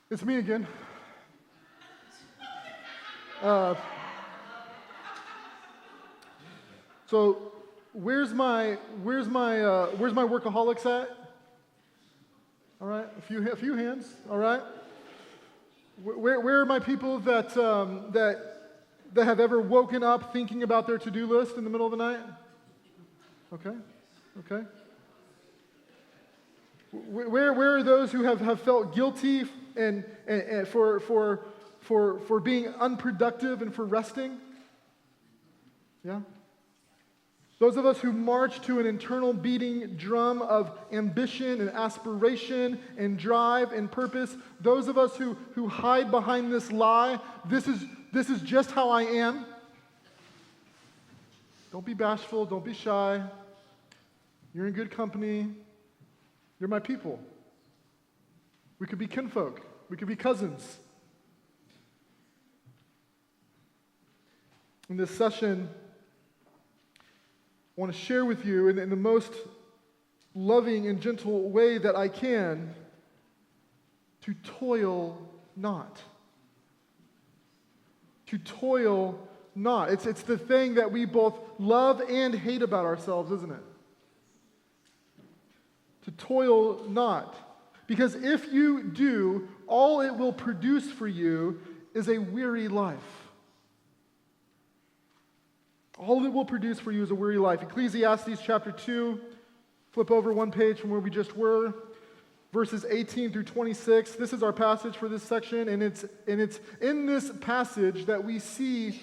It's me again. So where's my workaholics at? All right, a few hands. All right. Where are my people that have ever woken up thinking about their to-do list in the middle of the night? Okay. Where are those who have felt guilty and for being unproductive and for resting? Yeah. Those of us who march to an internal beating drum of ambition and aspiration and drive and purpose, those of us who hide behind this lie, this is just how I am. Don't be bashful, don't be shy. You're in good company. You're my people. We could be kinfolk. We could be cousins. In this session, I want to share with you in the most loving and gentle way that I can to toil not. To toil not. It's the thing that we both love and hate about ourselves, isn't it? To toil not. Because if you do, all it will produce for you is a weary life. All it will produce for you is a weary life. Ecclesiastes chapter 2, flip over one page from where we just were, verses 18 through 26. This is our passage for this section, and it's in this passage that we see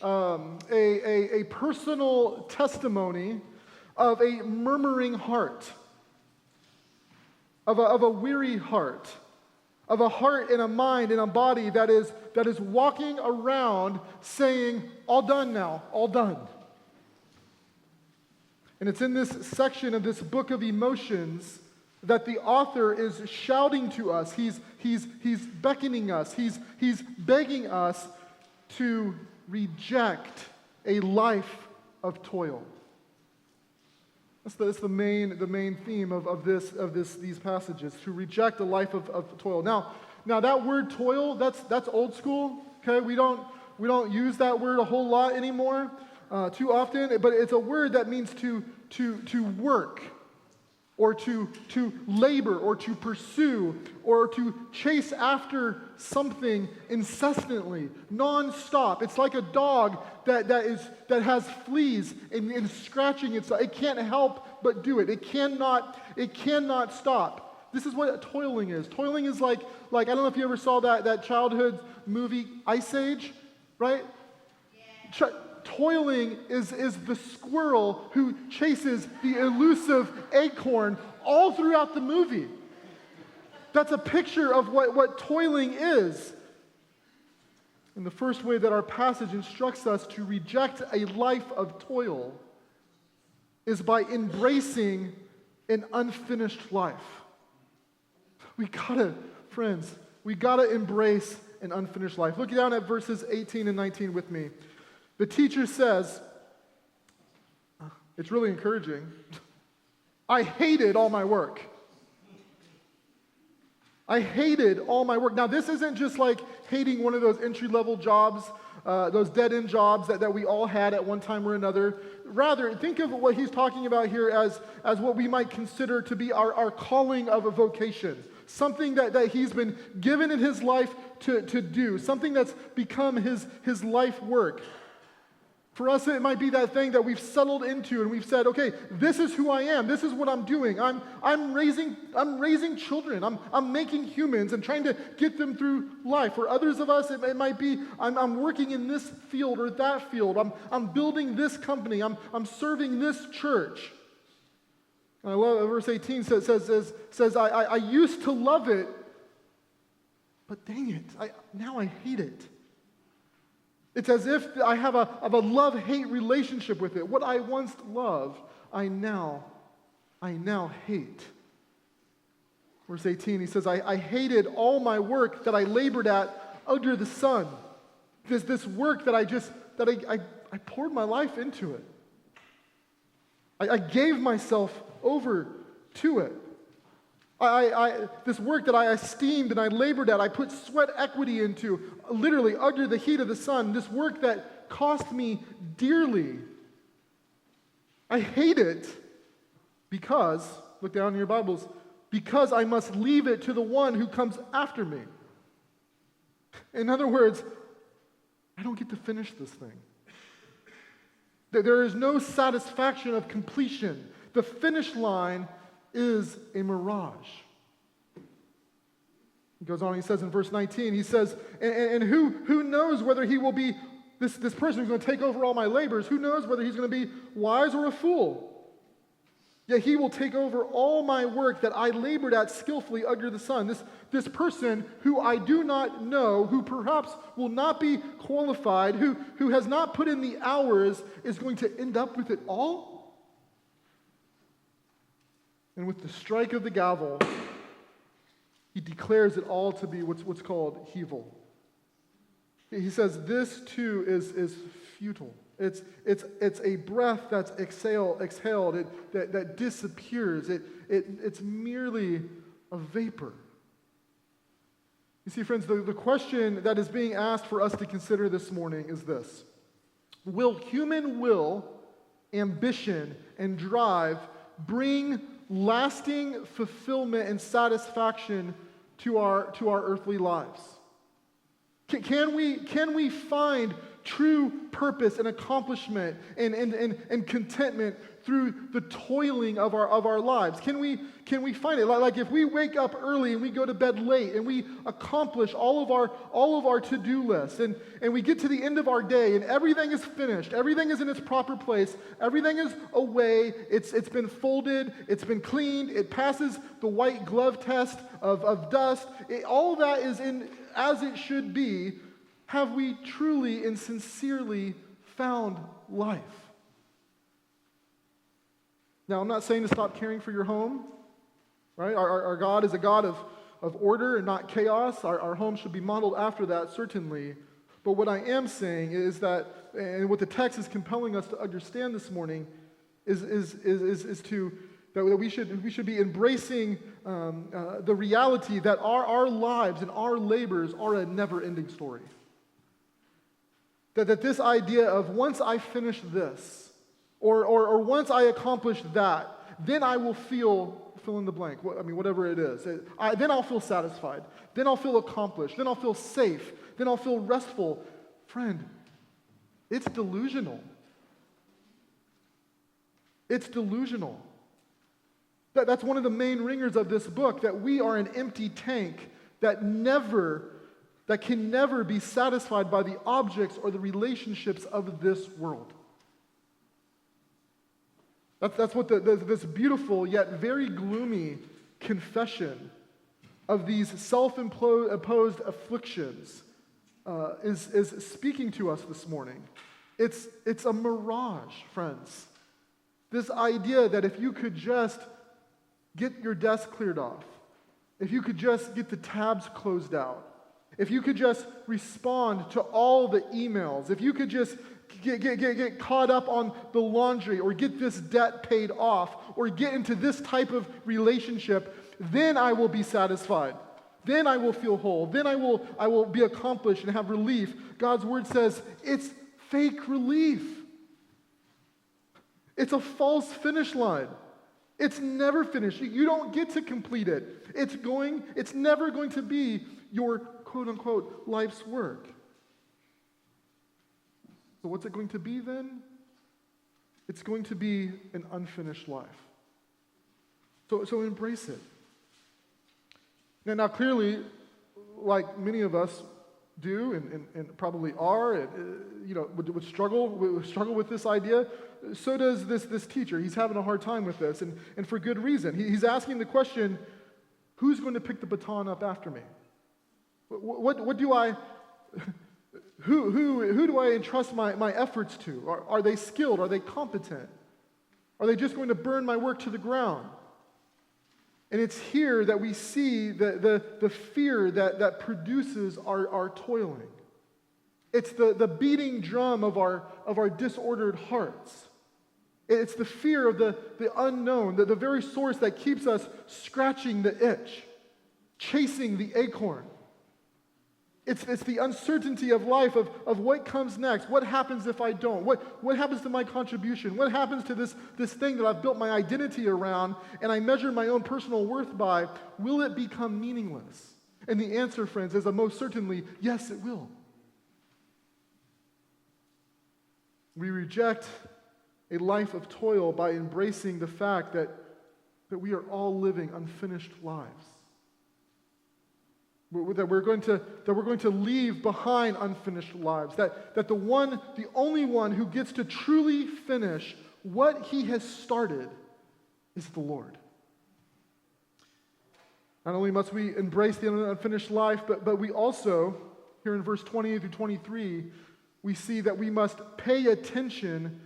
a personal testimony of a murmuring heart, of a weary heart, of a heart and a mind and a body that is walking around saying, all done now, all done. And it's in this section of this book of emotions that the author is shouting to us. He's beckoning us. He's begging us to reject a life of toil. That's the main theme of these passages, to reject a life of toil. Now that word toil, that's old school. Okay, we don't use that word a whole lot anymore, too often. But it's a word that means to work, or to labor, or to pursue, or to chase after something incessantly, non-stop. It's like a dog that has fleas and scratching itself. It can't help but do it. It cannot stop. This is what toiling is. Toiling is like I don't know if you ever saw that childhood movie Ice Age, right? Yeah. Toiling is the squirrel who chases the elusive acorn all throughout the movie. That's a picture of what toiling is. And the first way that our passage instructs us to reject a life of toil is by embracing an unfinished life. We gotta embrace an unfinished life. Look down at verses 18 and 19 with me. The teacher says, it's really encouraging, I hated all my work. I hated all my work. Now, this isn't just like hating one of those entry-level jobs, those dead-end jobs that we all had at one time or another. Rather, think of what he's talking about here as what we might consider to be our calling of a vocation. Something that he's been given in his life to do. Something that's become his life work. For us, it might be that thing that we've settled into and we've said, okay, this is who I am. This is what I'm doing. I'm raising children. I'm making humans and trying to get them through life. For others of us, it might be I'm working in this field or that field. I'm building this company. I'm serving this church. And I love verse 18 says I used to love it, but dang it, now I hate it. It's as if I have a love-hate relationship with it. What I once loved, I now hate. Verse 18, he says, I hated all my work that I labored at under the sun. This work that I poured my life into it. I gave myself over to it. This work that I esteemed and I labored at, I put sweat equity into, literally under the heat of the sun, this work that cost me dearly. I hate it because, look down in your Bibles, because I must leave it to the one who comes after me. In other words, I don't get to finish this thing. There is no satisfaction of completion. The finish line is a mirage. He goes on, he says in verse 19, he says, and who knows whether he will be, this person who's going to take over all my labors, who knows whether he's going to be wise or a fool? Yet he will take over all my work that I labored at skillfully under the sun. This person who I do not know, who perhaps will not be qualified, who has not put in the hours, is going to end up with it all? And with the strike of the gavel, he declares it all to be what's called hevel. He says this too is futile. It's a breath that's exhaled, that disappears. It's merely a vapor. You see, friends, the question that is being asked for us to consider this morning is this: will human will, ambition, and drive bring lasting fulfillment and satisfaction to our earthly lives? Can we find true purpose and accomplishment and contentment through the toiling of our lives? Can we find it? Like if we wake up early and we go to bed late and we accomplish all of our to-do lists and we get to the end of our day and everything is finished, everything is in its proper place, everything is away, it's been folded, it's been cleaned, it passes the white glove test of dust, all that is in as it should be. Have we truly and sincerely found life? Now, I'm not saying to stop caring for your home, right? Our God is a God of order and not chaos. Our home should be modeled after that, certainly. But what I am saying is that, and what the text is compelling us to understand this morning, is that we should be embracing the reality that our lives and our labors are a never-ending story. That this idea of once I finish this, or once I accomplish that, then I will fill in the blank, whatever it is. Then I'll feel satisfied. Then I'll feel accomplished. Then I'll feel safe. Then I'll feel restful. Friend, it's delusional. It's delusional. That's one of the main ringers of this book, that we are an empty tank that can never be satisfied by the objects or the relationships of this world. That's what this beautiful yet very gloomy confession of these self-imposed afflictions is speaking to us this morning. It's a mirage, friends. This idea that if you could just get your desk cleared off, if you could just get the tabs closed out, if you could just respond to all the emails, if you could just get caught up on the laundry or get this debt paid off or get into this type of relationship, then I will be satisfied. Then I will feel whole. Then I will be accomplished and have relief. God's word says it's fake relief. It's a false finish line. It's never finished. You don't get to complete it. It's never going to be your quote-unquote life's work. So what's it going to be then? It's going to be an unfinished life. So embrace it. Now clearly, like many of us do and probably are, would struggle with this idea, so does this teacher. He's having a hard time with this, and for good reason. He's asking the question, who's going to pick the baton up after me? What do I... Who do I entrust my efforts to? Are they skilled? Are they competent? Are they just going to burn my work to the ground? And it's here that we see the fear that produces our toiling. It's the beating drum of our disordered hearts. It's the fear of the unknown, the very source that keeps us scratching the itch, chasing the acorn. It's the uncertainty of life, of what comes next. What happens if I don't? What happens to my contribution? What happens to this thing that I've built my identity around and I measure my own personal worth by? Will it become meaningless? And the answer, friends, is a most certainly, yes, it will. We reject a life of toil by embracing the fact that we are all living unfinished lives. That we're going to leave behind unfinished lives. That the only one who gets to truly finish what he has started is the Lord. Not only must we embrace the unfinished life, but we also, here in verse 20 through 23, we see that we must pay attention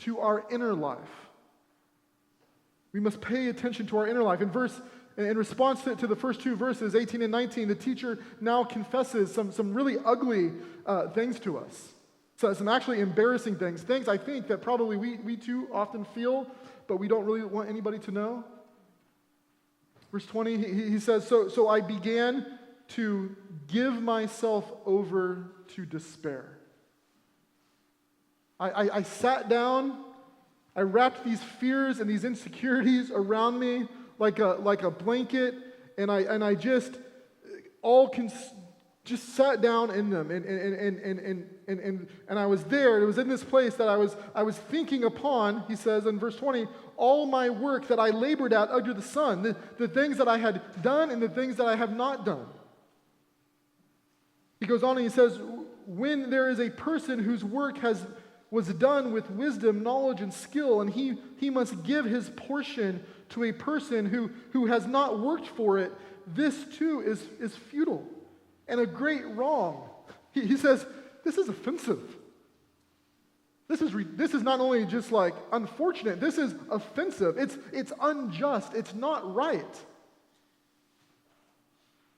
to our inner life. We must pay attention to our inner life. In response to the first two verses, 18 and 19, the teacher now confesses some really ugly things to us. So some actually embarrassing things I think that probably we too often feel, but we don't really want anybody to know. Verse 20, he says, So I began to give myself over to despair. I sat down, I wrapped these fears and these insecurities around me like a blanket, and I just sat down in them, and I was there. It was in this place that I was thinking upon, he says in verse 20, all my work that I labored at under the sun, the things that I had done and the things that I have not done. He goes on and he says, when there is a person whose work was done with wisdom, knowledge, and skill, and he must give his portion to a person who has not worked for it, this too is futile and a great wrong. He says, this is offensive. This is not only just like unfortunate, this is offensive. It's unjust. It's not right.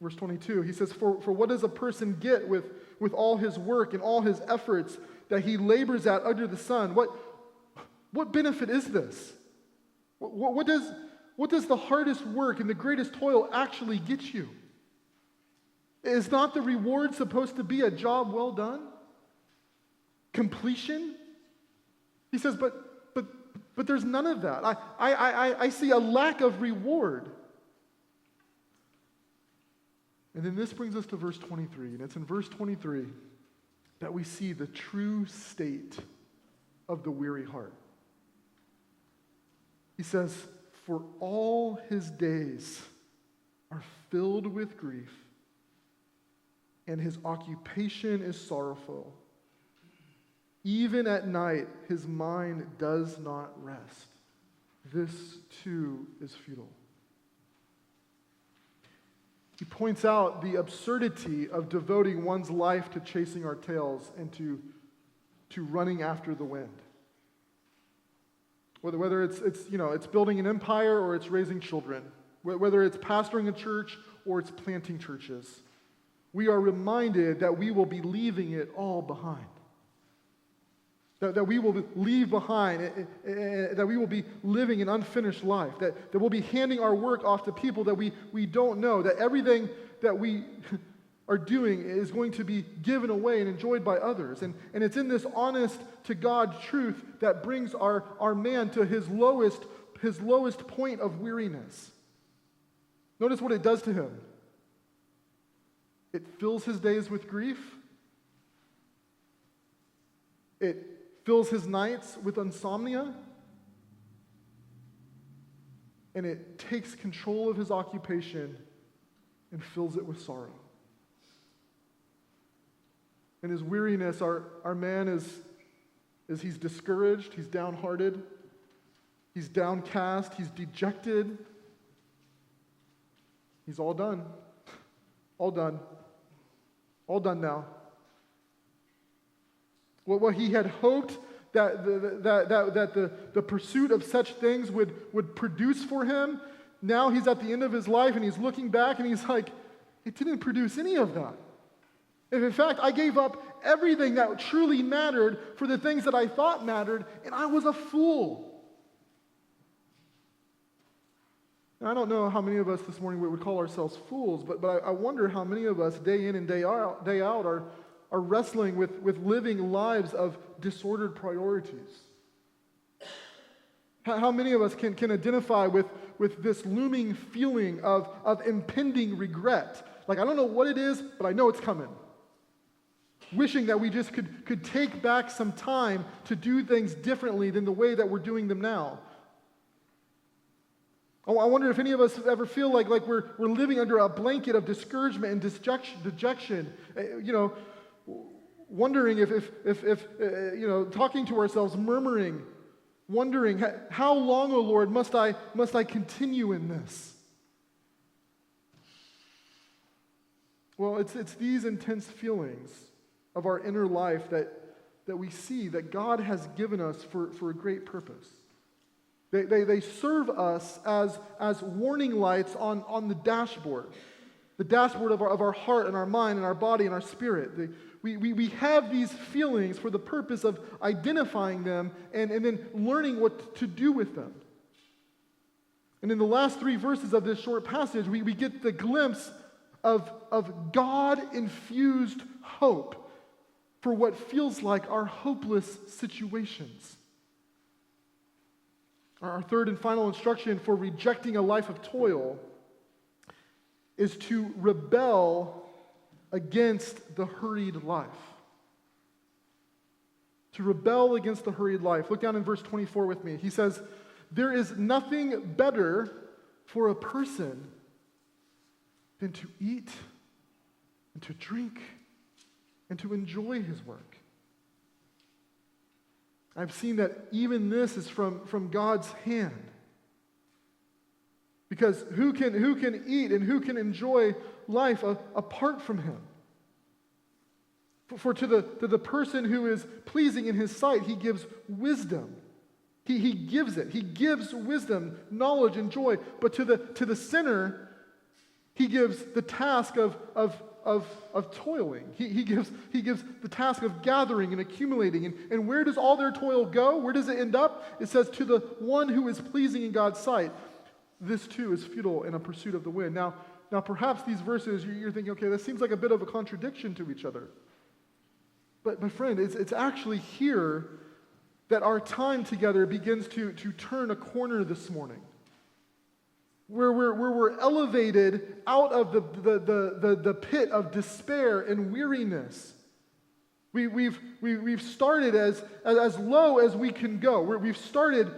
Verse 22, he says, for what does a person get with all his work and all his efforts that he labors at under the sun? What benefit is this? What does the hardest work and the greatest toil actually get you? Is not the reward supposed to be a job well done? Completion? He says, but there's none of that. I see a lack of reward. And then this brings us to verse 23, and it's in verse 23 that we see the true state of the weary heart. He says, for all his days are filled with grief, and his occupation is sorrowful. Even at night, his mind does not rest. This too is futile. He points out the absurdity of devoting one's life to chasing our tails and to running after the wind. Whether it's building an empire or it's raising children, whether it's pastoring a church or it's planting churches, we are reminded that we will be leaving it all behind. That we will leave behind, that we will be living an unfinished life, that we'll be handing our work off to people that we don't know, that everything that we are doing is going to be given away and enjoyed by others. And it's in this honest to God truth that brings our man to his lowest point of weariness. Notice what it does to him. It fills his days with grief. It fills his nights with insomnia, and it takes control of his occupation and fills it with sorrow. In his weariness, our man is he's discouraged, he's downhearted, he's downcast, he's dejected. He's all done. All done. All done now. What he had hoped that the pursuit of such things would produce for him, now he's at the end of his life and he's looking back and he's like, it didn't produce any of that. And in fact, I gave up everything that truly mattered for the things that I thought mattered, and I was a fool. Now, I don't know how many of us this morning would call ourselves fools, but I wonder how many of us day in and day out are wrestling with living lives of disordered priorities. How many of us can identify with this looming feeling of impending regret? Like, I don't know what it is, but I know it's coming. Wishing that we just could take back some time to do things differently than the way that we're doing them now. I wonder if any of us ever feel like we're living under a blanket of discouragement and dejection. Wondering if talking to ourselves, murmuring, wondering, how long, O Lord, must I continue in this? Well, it's these intense feelings of our inner life that we see that God has given us for a great purpose. They serve us as warning lights on the dashboard of our heart and our mind and our body and our spirit. We have these feelings for the purpose of identifying them and then learning what to do with them. And in the last 3 verses of this short passage, we get the glimpse of God-infused hope for what feels like our hopeless situations. Our third and final instruction for rejecting a life of toil is to rebel against the hurried life. To rebel against the hurried life. Look down in verse 24 with me. He says, "There is nothing better for a person than to eat and to drink and to enjoy his work." I've seen that even this is from God's hand. Because who can eat and who can enjoy life apart from him? For to the person who is pleasing in his sight, he gives wisdom. He gives it. He gives wisdom, knowledge, and joy. But to the sinner, he gives the task of toiling. He gives the task of gathering and accumulating. And where does all their toil go? Where does it end up? It says, to the one who is pleasing in God's sight. This too is futile in a pursuit of the wind. Now perhaps these verses, you're thinking, okay, this seems like a bit of a contradiction to each other. But my friend, it's actually here that our time together begins to turn a corner this morning. Where we're elevated out of the pit of despair and weariness. We've started as low as we can go. We've started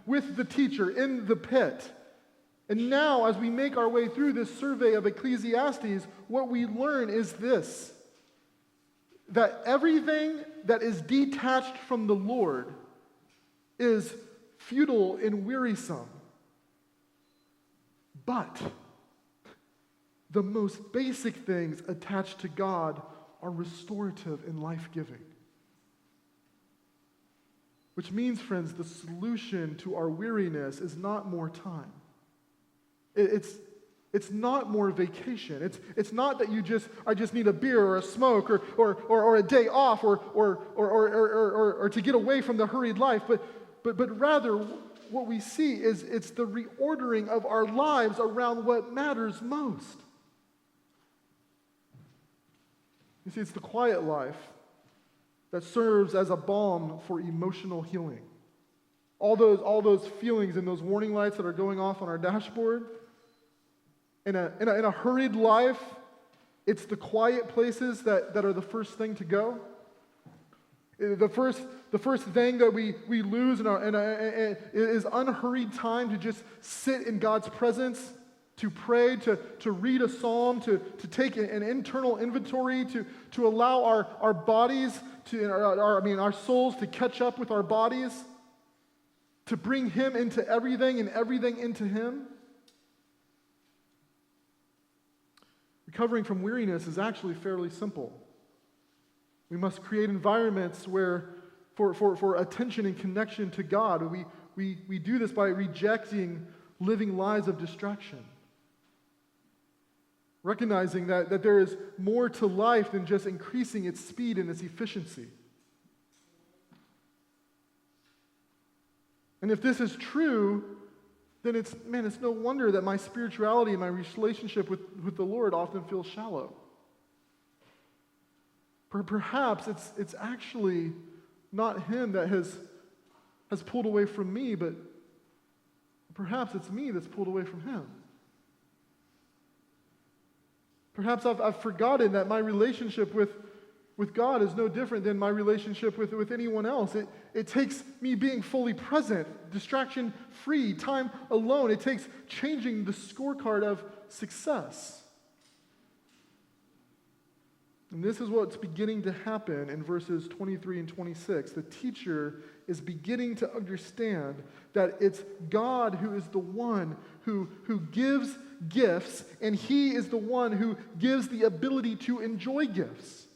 with the teacher in the pit. And now, as we make our way through this survey of Ecclesiastes, what we learn is this: that everything that is detached from the Lord is futile and wearisome. But the most basic things attached to God are restorative and life-giving. Which means, friends, the solution to our weariness is not more time. It's not more vacation. It's not that I just need a beer or a smoke or a day off or to get away from the hurried life, but rather what we see is it's the reordering of our lives around what matters most. You see, it's the quiet life that serves as a balm for emotional healing. All those feelings and those warning lights that are going off on our dashboard. In a hurried life, it's the quiet places that are the first thing to go. The first thing that we lose is unhurried time to just sit in God's presence, to pray, to read a psalm, to take an internal inventory, to allow our bodies our souls to catch up with our bodies, to bring Him into everything and everything into Him. Recovering from weariness is actually fairly simple. We must create environments where, for attention and connection to God, we do this by rejecting living lives of distraction. Recognizing that there is more to life than just increasing its speed and its efficiency. And if this is true, then it's no wonder that my spirituality and my relationship with the Lord often feels shallow. Perhaps it's actually not him that has pulled away from me, but perhaps it's me that's pulled away from him. Perhaps I've forgotten that my relationship with God is no different than my relationship with anyone else. It takes me being fully present, distraction-free, time alone. It takes changing the scorecard of success. And this is what's beginning to happen in verses 23 and 26. The teacher is beginning to understand that it's God who is the one who gives gifts, and he is the one who gives the ability to enjoy gifts.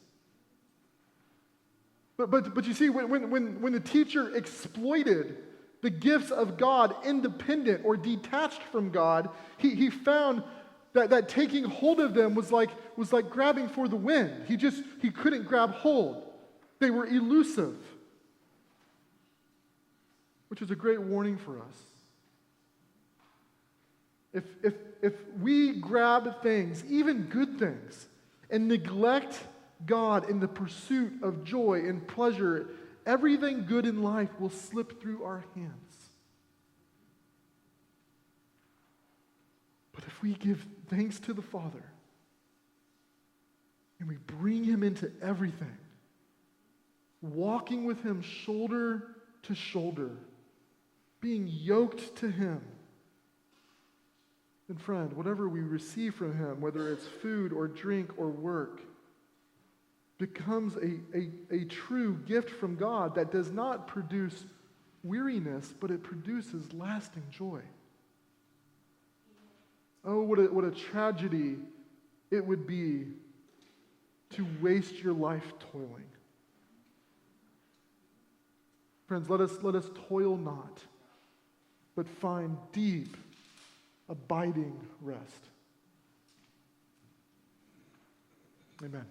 But you see, when the teacher exploited the gifts of God independent or detached from God, he found that taking hold of them was like grabbing for the wind. He couldn't grab hold. They were elusive, which is a great warning for us. If we grab things, even good things, and neglect God in the pursuit of joy and pleasure, everything good in life will slip through our hands. But if we give thanks to the Father and we bring him into everything, walking with him shoulder to shoulder, being yoked to him, then friend, whatever we receive from him, whether it's food or drink or work, becomes a true gift from God that does not produce weariness, but it produces lasting joy. Oh, what a tragedy it would be to waste your life toiling. Friends, let us toil not, but find deep, abiding rest. Amen.